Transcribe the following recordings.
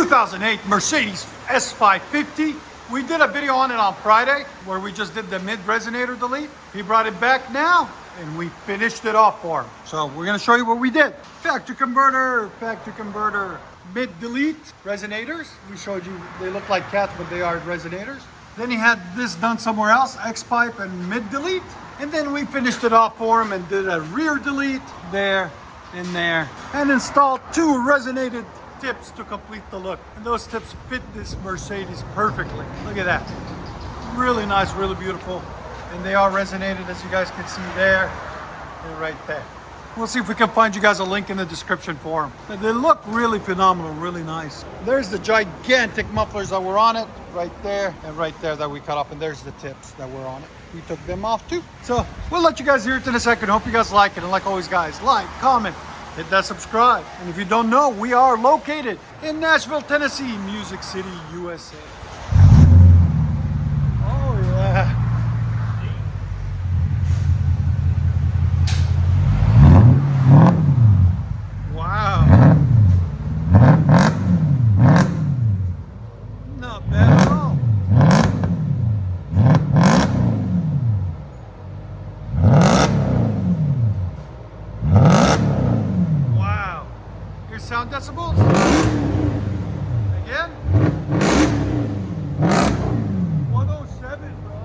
2008 Mercedes S550. We did a video on it on Friday where we just did the mid resonator delete. He brought it back now and we finished it off for him. So we're gonna show you what we did. Factory converter, mid delete resonators. We showed you they look like cats, but they are resonators. Then he had this done somewhere else, X pipe and mid delete. And then we finished it off for him and did a rear delete there and there, and installed 2 resonated tips to complete the look. And those tips fit this Mercedes perfectly. Look at that. Really nice, really beautiful. And they are resonated, as you guys can see there and right there. We'll see if we can find you guys a link in the description for them. But they look really phenomenal, really nice. There's the gigantic mufflers that were on it, right there and right there that we cut off. And there's the tips that were on it. We took them off too. So we'll let you guys hear it in a second. Hope you guys like it. And like always, guys, like, comment, hit that subscribe. And if you don't know, we are located in Nashville, Tennessee, Music City, USA. Oh yeah. Wow. Not bad at all. Wow. Here's sound decibels. Again. 107, bro.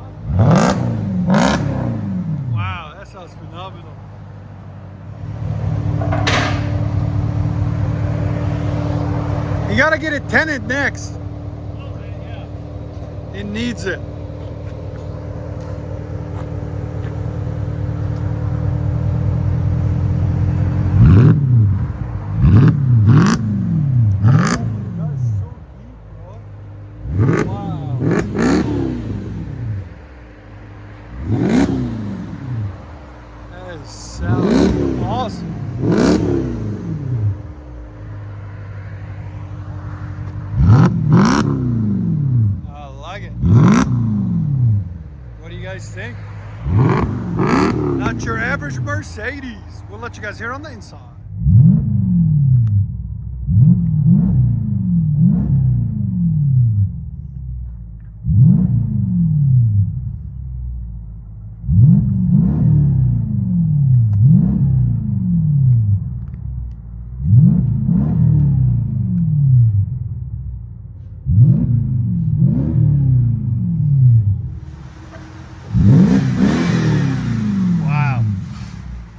Wow, that sounds phenomenal. You gotta get it tinted next. Okay, yeah. It needs it. That sounds awesome. I like it. What do you guys think? Not your average Mercedes. We'll let you guys hear on the inside.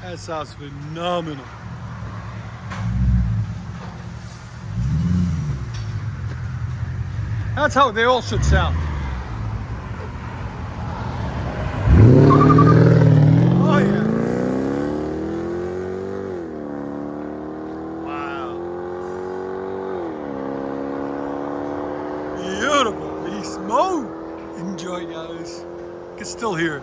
That sounds phenomenal. That's how they all should sound. Oh yeah. Wow. Beautifully smooth. Enjoy, guys. You can still hear it.